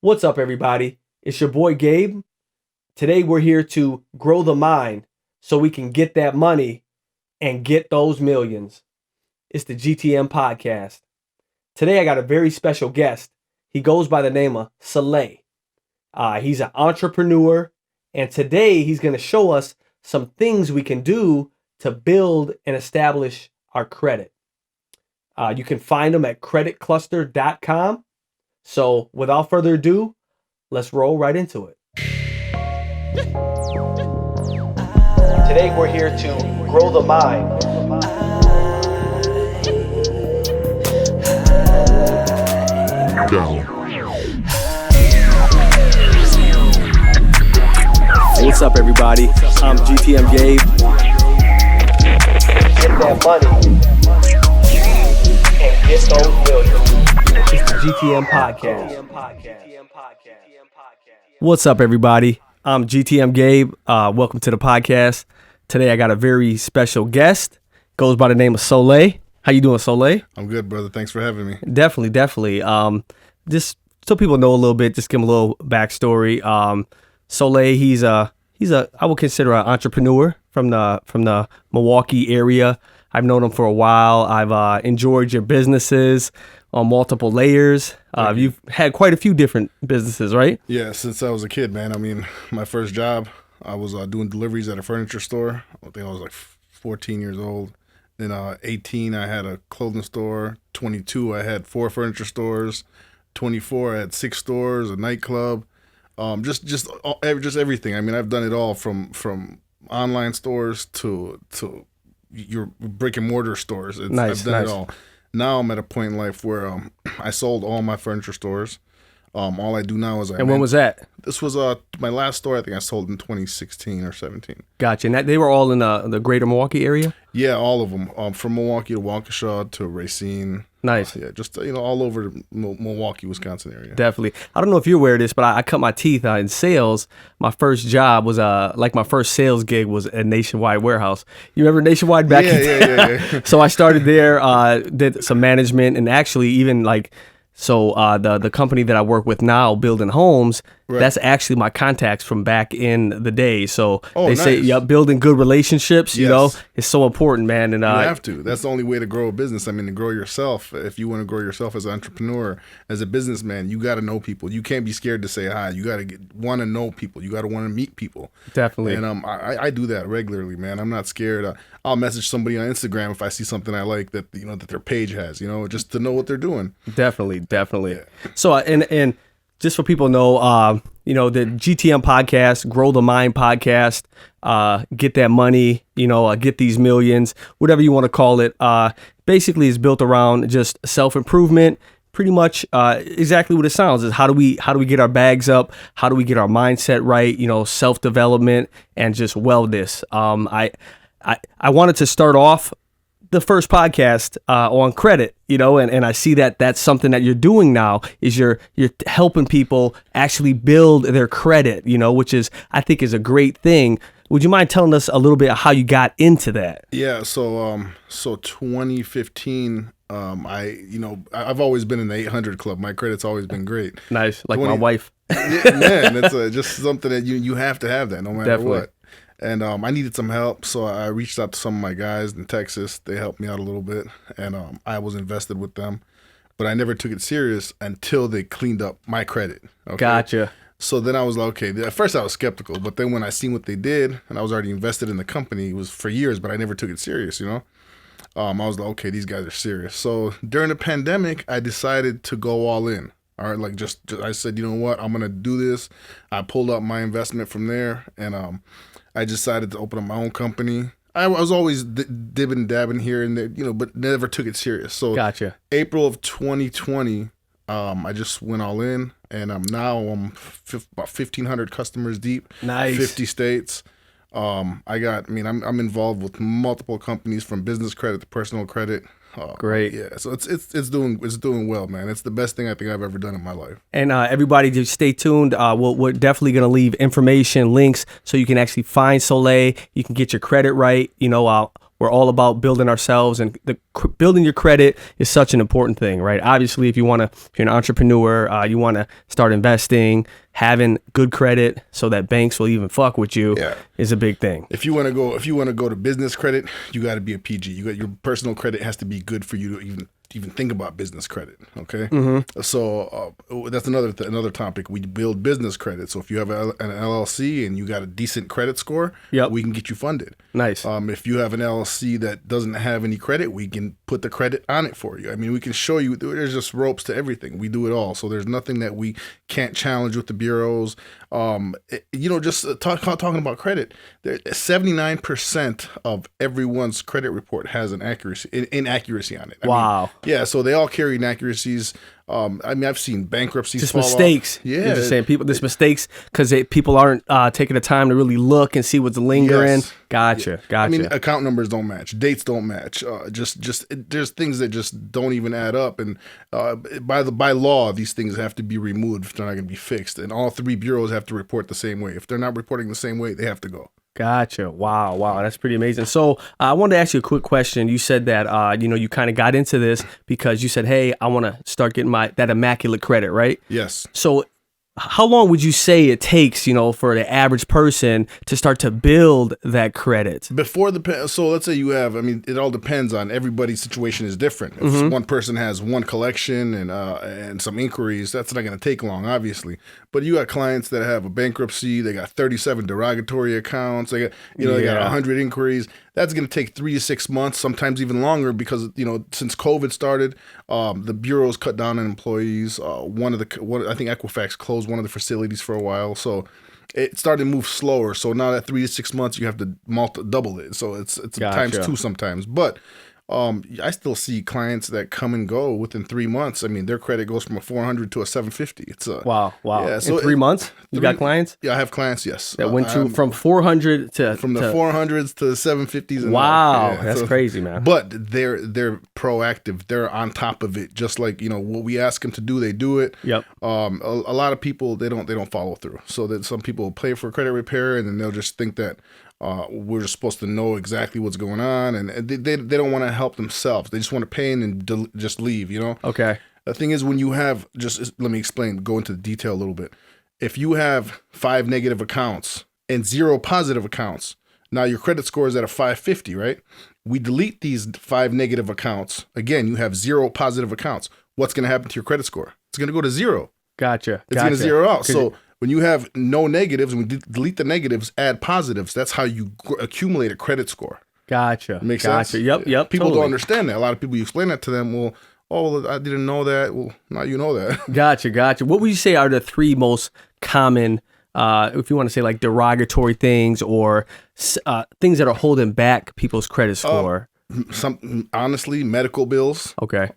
What's up, everybody? It's your boy Gabe. Today we're here to grow the mind so we can get that money and get those millions. It's the GTM podcast. Today I got a very special guest. He goes by the name of Soleil. He's an entrepreneur, and today he's going to show us some things we can do to build and establish our credit. You can find him at creditcluster.com. So without further ado, let's roll right into it. Today we're here to grow the mind. What's up, everybody? I'm GTM Gabe. Get that money and get those millions. It's the GTM podcast. What's up, everybody? I'm GTM Gabe. Welcome to the podcast. Today I got a very special guest. Goes by the name of Soleil. How you doing, Soleil? I'm good, brother. Thanks for having me. Definitely. Just so people know a little bit, just give them a little backstory. Soleil, he's I would consider an entrepreneur from the Milwaukee area. I've known him for a while. I've enjoyed your businesses on multiple layers. You've had quite a few different businesses, right? Yeah, since I was a kid, man. I mean, my first job, I was doing deliveries at a furniture store. I think I was like 14 years old. Then 18, I had a clothing store. 22, I had 4 furniture stores. 24, I had 6 stores, a nightclub. Just everything. I mean, I've done it all from online stores to your brick and mortar stores. I've done it all. Now I'm at a point in life where I sold all my furniture stores. All I do now is when was that? This was my last store. I think I sold in 2016 or 17. Gotcha. And they were all in the greater Milwaukee area? Yeah, all of them. From Milwaukee to Waukesha to Racine. Nice. Yeah, just all over the Milwaukee, Wisconsin area. Definitely. I don't know if you're aware of this, but I cut my teeth in sales. My first job was my first sales gig was a Nationwide warehouse. You remember Nationwide back? Yeah. So I started there, did some management, and actually even the company that I work with now, Building Homes, right. That's actually my contacts from back in the day. So they say, building good relationships, you know, is so important, man. And you have to. That's the only way to grow a business. I mean, to grow yourself. If you want to grow yourself as an entrepreneur, as a businessman, you got to know people. You can't be scared to say hi. You got to want to know people. You got to want to meet people. Definitely. And I do that regularly, man. I'm not scared. I'll message somebody on Instagram if I see something I like that that their page has, just to know what they're doing. Definitely. Yeah. So and just so people know, the GTM podcast, Grow the Mind podcast, get that money, get these millions, whatever you want to call it. Basically, is built around just self-improvement. Pretty much exactly what it sounds is how do we get our bags up? How do we get our mindset right? Self-development and just wellness. I wanted to start off the first podcast on credit, and I see that that's something that you're doing now is you're helping people actually build their credit, which I think is a great thing. Would you mind telling us a little bit how you got into that? Yeah, so 2015, I've always been in the 800 club. My credit's always been great. Nice, like my wife. Man, it's just something that you have to have that no matter Definitely. What. And I needed some help, so I reached out to some of my guys in Texas. They helped me out a little bit, and I was invested with them. But I never took it serious until they cleaned up my credit. Okay? Gotcha. So then I was like, okay, at first I was skeptical, but then when I seen what they did, and I was already invested in the company, it was for years, but I never took it serious, I was like, okay, these guys are serious. So during the pandemic, I decided to go all in. All right, just I said, you know what, I'm going to do this. I pulled up my investment from there, and I decided to open up my own company. I was always dibbing, dabbing here and there, but never took it serious. So gotcha. April of 2020, I just went all in, and now I'm about 1,500 customers deep. Nice. 50 states. I'm involved with multiple companies from business credit to personal credit. Great. Yeah, so it's doing well, man. It's the best thing I think I've ever done in my life. And everybody, just stay tuned. We're definitely going to leave information, links, so you can actually find Soleil. You can get your credit right. we're all about building ourselves, and building your credit is such an important thing, right? Obviously, if you're an entrepreneur, you want to start investing, having good credit so that banks will even fuck with you is a big thing. If you want to go to business credit, you got to be a PG. Your personal credit has to be good for you to even think about business credit. Okay. So that's another topic. We build business credit. So if you have an LLC and you got a decent credit score, we can get you funded. Nice. If you have an LLC that doesn't have any credit, we can put the credit on it for you. I mean, we can show you. There's just ropes to everything. We do it all. So there's nothing that we can't challenge with the bureaus. Just talking about credit, 79% of everyone's credit report has an inaccuracy on it. Wow. Yeah, so they all carry inaccuracies. I've seen bankruptcies. Just mistakes. Yeah, you're just saying there's mistakes because people aren't taking the time to really look and see what's lingering. Yes. Gotcha. I mean, account numbers don't match, dates don't match. There's things that just don't even add up, and by law, these things have to be removed if they're not going to be fixed. And all three bureaus have to report the same way. If they're not reporting the same way, they have to go. Gotcha. Wow. That's pretty amazing. So I wanted to ask you a quick question. You said that, you kind of got into this because you said, hey, I want to start getting that immaculate credit, right? Yes. So how long would you say it takes, for the average person to start to build that credit? So let's say you have, it all depends on everybody's situation is different. If one person has one collection and some inquiries, that's not going to take long, obviously. But you got clients that have a bankruptcy, they got 37 derogatory accounts, they got, they got 100 inquiries. That's going to take 3 to 6 months, sometimes even longer, because since COVID started, the bureaus cut down on employees. I think Equifax closed one of the facilities for a while, so it started to move slower. So now at 3 to 6 months, you have to double it. So it's times 2 sometimes, but. I still see clients that come and go within 3 months. Their credit goes from a 400 to a 750. It's wow. Yeah, so in 3 months, you got clients? Yeah, I have clients. Yes, that went from 400 to the 400s to the 750s. Wow, that's crazy, man. But they're proactive. They're on top of it. Just like what we ask them to do, they do it. Yep. A lot of people they don't follow through. So that some people pay for credit repair and then they'll just think that. We're just supposed to know exactly what's going on, and they don't want to help themselves. They just want to pay and just leave, Okay. The thing is, when you have, let me explain, go into the detail a little bit. If you have 5 negative accounts and 0 positive accounts, now your credit score is at a 550, right? We delete these 5 negative accounts. Again, you have 0 positive accounts. What's going to happen to your credit score? It's going to go to 0. Gotcha. It's going to zero out. So when you have no negatives, and we delete the negatives, add positives, that's how you accumulate a credit score. Gotcha. Makes sense? Yep. People totally. don't understand that. A lot of people, you explain that to them, I didn't know that. Well, now you know that. Gotcha. What would you say are the 3 most common, if you want to say like derogatory things or things that are holding back people's credit score? Honestly, medical bills. Okay.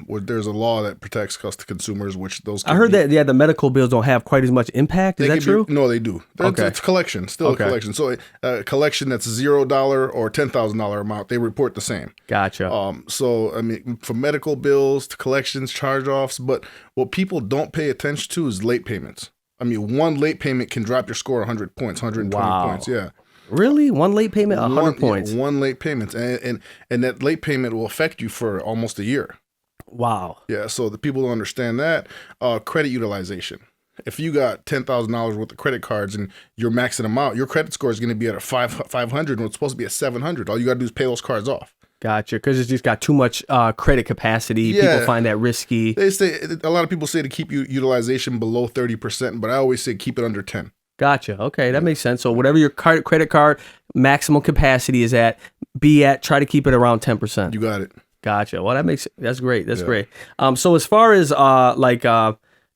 Where there's a law that protects consumers, which those. I heard that the medical bills don't have quite as much impact. Is that true? No, they do. Okay. It's collection, still a collection. So a collection that's $0 or $10,000 amount, they report the same. Gotcha. From medical bills to collections, charge-offs, but what people don't pay attention to is late payments. One late payment can drop your score 100 points, 120 points. Yeah. Really? One late payment, 100 points? One late payment. And that late payment will affect you for almost a year. Wow. Yeah, so the people don't understand that. Credit utilization. If you got $10,000 worth of credit cards and you're maxing them out, your credit score is going to be at a 500 when it's supposed to be at 700. All you got to do is pay those cards off. Gotcha, because it's just got too much credit capacity. Yeah. People find that risky. They say, a lot of people say to keep utilization below 30%, but I always say keep it under 10. Gotcha. Okay, that makes sense. So whatever your credit card maximum capacity is at, try to keep it around 10%. You got it. Gotcha. Well, that's great. That's great. So as far as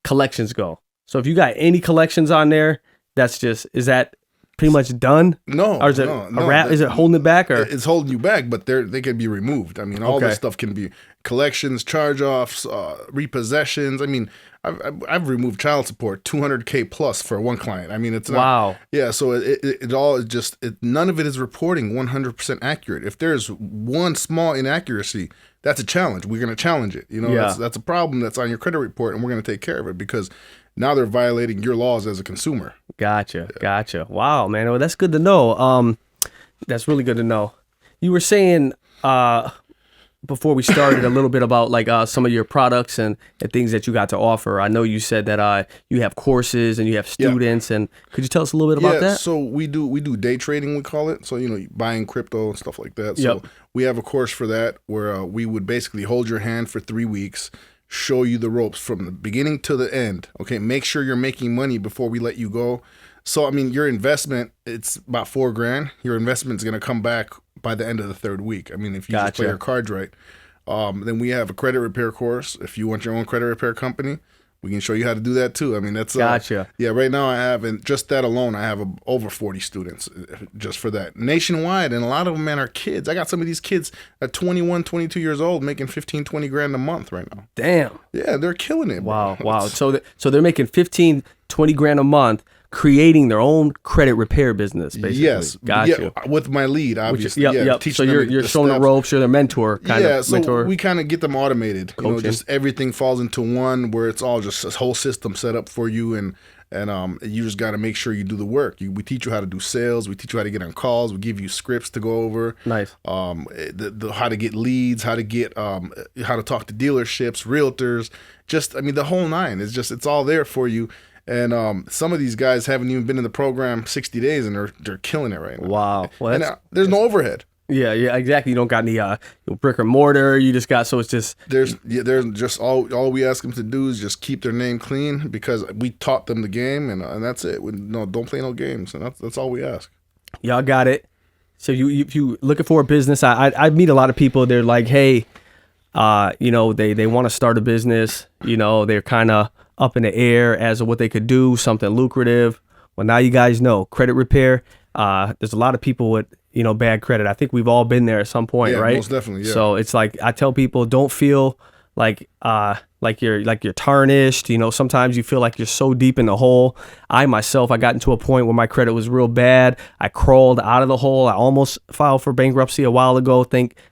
collections go, so if you got any collections on there, is that pretty much done? No. Or is it is it holding it back? Or it's holding you back, but they can be removed. All this stuff can be collections, charge-offs, repossessions. I've removed child support $200K plus for one client. It's not, wow. Yeah, so it all is just none of it is reporting 100% accurate. If there's one small inaccuracy, that's a challenge. We're going to challenge it. That's a problem that's on your credit report, and we're going to take care of it because now they're violating your laws as a consumer. Gotcha. Wow, man. Well, that's good to know. That's really good to know. You were saying before we started a little bit about like some of your products and things that you got to offer. I know you said that you have courses and you have students, and could you tell us a little bit about that? So we do day trading, we call it. So buying crypto and stuff like that. So we have a course for that where we would basically hold your hand for 3 weeks, show you the ropes from the beginning to the end. Okay, make sure you're making money before we let you go. So I mean, your investment, it's about $4,000. Your investment's gonna come back by the end of the 3rd week. I mean, if you just play your cards right. Then we have a credit repair course. If you want your own credit repair company, we can show you how to do that too. I mean, that's yeah. Right now I have, and just that alone, I have over 40 students just for that nationwide, and a lot of them, man, are kids. I got some of these kids at 21, 22 years old making 15, 20 grand a month right now. Damn. Yeah, they're killing it. Wow, bro. Wow. So they're making 15, 20 grand a month, creating their own credit repair business, basically. Yes, gotcha. With my lead, obviously. Yep. So you're showing the ropes. You're their mentor, kind of. So we kind of get them automated. Just everything falls into one, where it's all just a whole system set up for you, and you just got to make sure you do the work. We teach you how to do sales. We teach you how to get on calls. We give you scripts to go over. Nice. How to get leads, how to talk to dealerships, realtors. Just, I mean, the whole nine. It's all there for you. And some of these guys haven't even been in the program 60 days, and they're killing it right now. Wow. Well, and there's no overhead. Yeah, exactly. You don't got any brick or mortar. You just got, so it's just there's just all we ask them to do is just keep their name clean, because we taught them the game, and that's it. Don't play no games, and that's all we ask. Y'all got it. So if you looking for a business, I meet a lot of people. They're like, hey, they want to start a business. They're kind of up in the air as to what they could do, something lucrative. Well, now you guys know credit repair. There's a lot of people with bad credit. I think we've all been there at some point, right? Most definitely. Yeah. So it's like I tell people, don't feel like you're tarnished. Sometimes you feel like you're so deep in the hole. I got into a point where my credit was real bad. I crawled out of the hole. I almost filed for bankruptcy a while ago.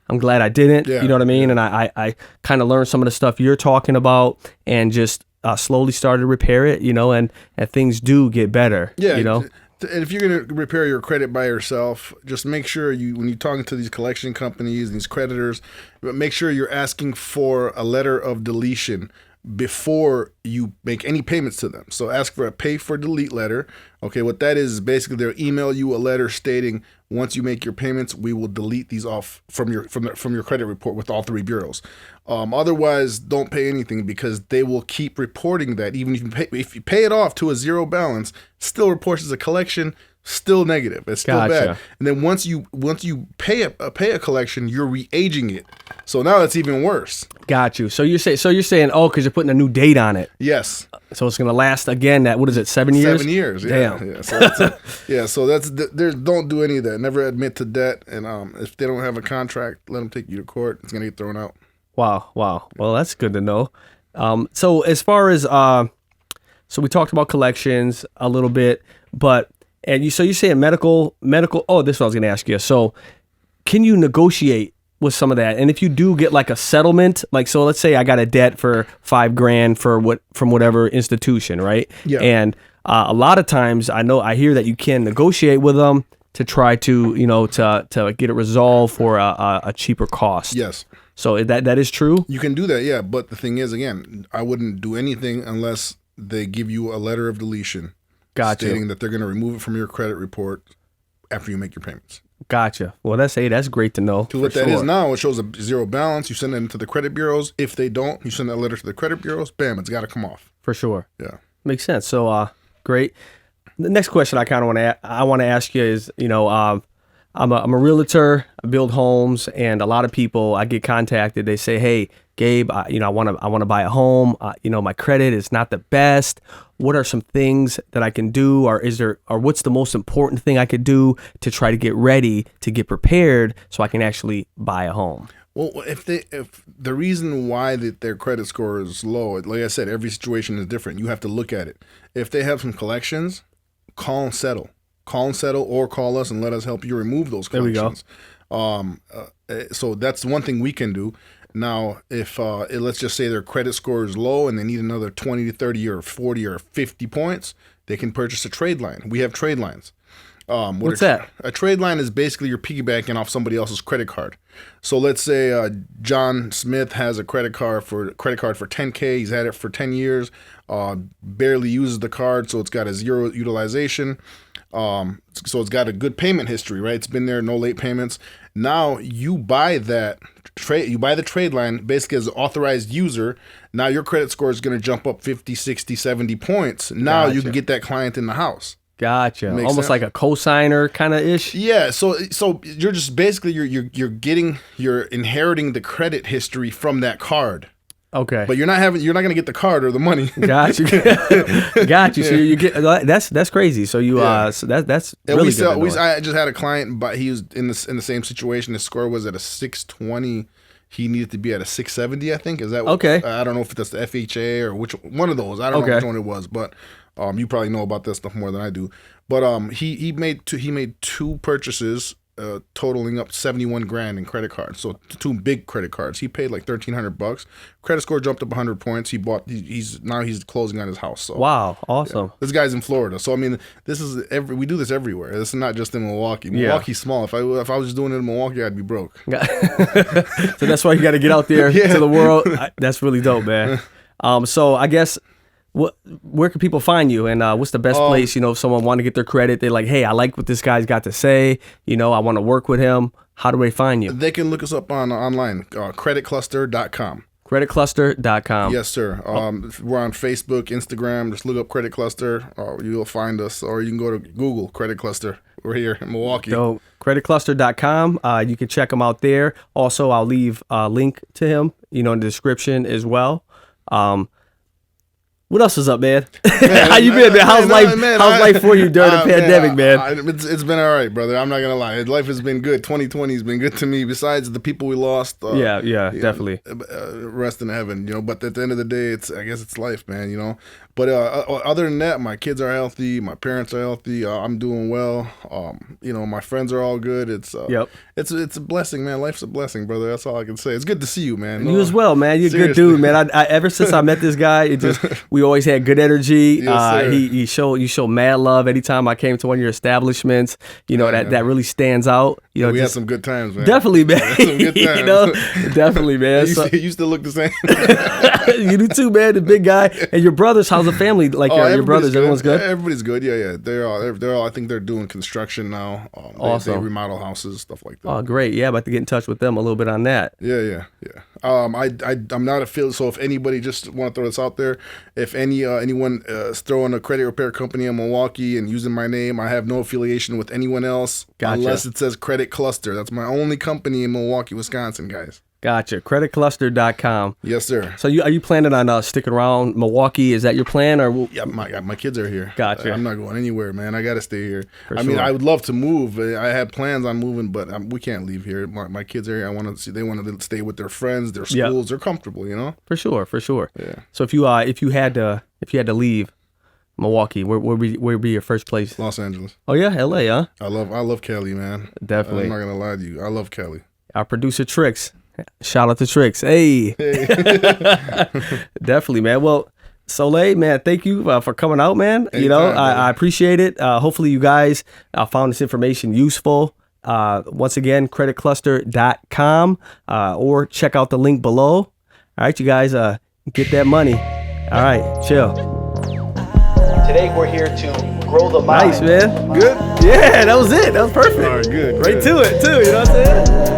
I'm glad I didn't. Yeah. You know what I mean? And I kind of learned some of the stuff you're talking about, and just slowly started to repair it, and things do get better. Yeah. And if you're going to repair your credit by yourself, just make sure when you're talking to these collection companies, these creditors, make sure you're asking for a letter of deletion before you make any payments to them. So ask for a pay for delete letter. Okay, what that is basically they'll email you a letter stating, once you make your payments, we will delete these off from your credit report with all 3 bureaus. Otherwise, don't pay anything, because they will keep reporting that. Even if you pay it off to a 0 balance, still reports as a collection, still negative. It's still bad. And then once you pay a collection, you're re-aging it. So now that's even worse. Got you. So you're saying, oh, because you're putting a new date on it. Yes. So it's gonna last again. What is it? 7 years? 7 years. Yeah. Damn. Yeah. So don't do any of that. Never admit to debt. And if they don't have a contract, let them take you to court. It's gonna get thrown out. Wow. Well, that's good to know. So as far as so we talked about collections a little bit, but you're saying medical. Oh, this is what I was gonna ask you. So can you negotiate with some of that? And if you do get like a settlement, so let's say I got a debt for $5,000 from whatever institution, right? Yeah. And a lot of times I hear that you can negotiate with them to try to to get it resolved for a cheaper cost. Yes. So that is true? You can do that, yeah. But the thing is, again, I wouldn't do anything unless they give you a letter of deletion. Gotcha. Stating that they're going to remove it from your credit report after you make your payments. Gotcha. Well, that's great to know. To what that is now, it shows a 0 balance. You send it into the credit bureaus. If they don't, you send that letter to the credit bureaus. Bam, it's got to come off. For sure. Yeah. Makes sense. So, great. The next question I kind of want to ask you is, I'm a realtor. I build homes, and a lot of people I get contacted. They say, "Hey, Gabe, I want to buy a home. My credit is not the best. What are some things that I can do, or what's the most important thing I could do to try to get ready, to get prepared, so I can actually buy a home?" Well, if the reason why their credit score is low, like I said, every situation is different. You have to look at it. If they have some collections, call and settle. Or call us and let us help you remove those collections. There we go. So that's one thing we can do. Now, if let's just say their credit score is low and they need another 20 to 30 or 40 or 50 points, they can purchase a trade line. We have trade lines. What's that? A trade line is basically you're piggybacking off somebody else's credit card. So let's say John Smith has a credit card for $10K. He's had it for 10 years. Barely uses the card, so it's got a zero utilization. So it's got a good payment history, right? It's been there, no late payments. Now you buy that trade, you buy the trade line basically as an authorized user. Now your credit score is going to jump up 50, 60, 70 points. Now you can get that client in the house. Gotcha. Makes Almost sense? like a cosigner kind of ish. Yeah, so you're just basically you're inheriting the credit history from that card. Okay. But you're not going to get the card or the money. Gotcha. Gotcha. So you get that's crazy. So you so that's really good. I just had a client, but he was in the same situation. His score was at a 620. He needed to be at a 670, I think. Is that okay? I don't know if that's the FHA or which one of those. I don't know which one it was, but you probably know about that stuff more than I do. But he made two purchases totaling up $71,000 in credit cards. So two big credit cards. He paid like $1,300. Credit score jumped up 100 points. He's closing on his house. So wow, awesome. Yeah. This guy's in Florida. So I mean, we do this everywhere. This is not just in Milwaukee. Milwaukee's small. If I was just doing it in Milwaukee, I'd be broke. So that's why you got to get out there to the world. That's really dope, man. So I guess where can people find you, and what's the best place? If someone want to get their credit, they're like, hey, I like what this guy's got to say. I want to work with him. How do they find you? They can look us up online, creditcluster.com. Creditcluster.com. Yes, sir. We're on Facebook, Instagram. Just look up Credit Cluster. You'll find us, or you can go to Google Credit Cluster. We're here in Milwaukee. So creditcluster.com. You can check him out there. Also, I'll leave a link to him, in the description as well. What else is up, man? How you been, man? How's life for you during the pandemic, man? It's been all right, brother. I'm not gonna lie. Life has been good. 2020 has been good to me. Besides the people we lost. Definitely. Rest in heaven, But at the end of the day, I guess it's life, man. But other than that, my kids are healthy. My parents are healthy. I'm doing well. My friends are all good. It's a blessing, man. Life's a blessing, brother. That's all I can say. It's good to see you, man. You as well, man. You're a good dude, man. I ever since I met this guy, we always had good energy. You show mad love anytime I came to one of your establishments. That really stands out. We had some good times, man. Definitely, man. Some good times. Definitely, man. You still look the same. You do too, man. The big guy and your brothers. How's the family? Like your brothers, good. Everyone's good. Everybody's good. Yeah. They're all. I think they're doing construction now. Awesome. They remodel houses, stuff like that. Oh, great. Yeah, about to get in touch with them a little bit on that. Yeah. I'm not affiliated. So if anybody, just want to throw this out there, if anyone is throwing a credit repair company in Milwaukee and using my name, I have no affiliation with anyone else. Gotcha. Unless it says Credit Cluster. That's my only company in Milwaukee, Wisconsin, guys. Gotcha. Creditcluster.com. Yes, sir. So are you planning on sticking around Milwaukee? Is that your plan, or? Yeah, my kids are here. Gotcha. I'm not going anywhere, man. I got to stay here. I mean, I would love to move. I had plans on moving, but we can't leave here. My kids are here. I want to see. They want to stay with their friends, their schools. They're comfortable, For sure. Yeah. So if you had to leave Milwaukee, where would be your first place? Los Angeles. Oh yeah, LA, huh? I love Cali, man. Definitely. I'm not gonna lie to you. I love Cali. Our producer Trix. Shout out to Trix. Hey. Definitely, man. Well, Soleil, man, thank you for coming out, man. Anytime, I appreciate it. Hopefully you guys found this information useful. Once again, creditcluster.com or check out the link below. All right, you guys, get that money. All right, chill. Today we're here to grow the mind. Nice, man. Good? Yeah, that was it. That was perfect. All right, good. Right to it, too. You know what I'm saying?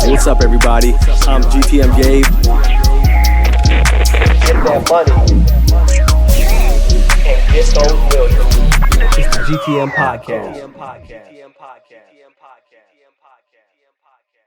What's up, everybody? I'm GTM Gabe. Get that money and get those millions. It's the GTM Podcast.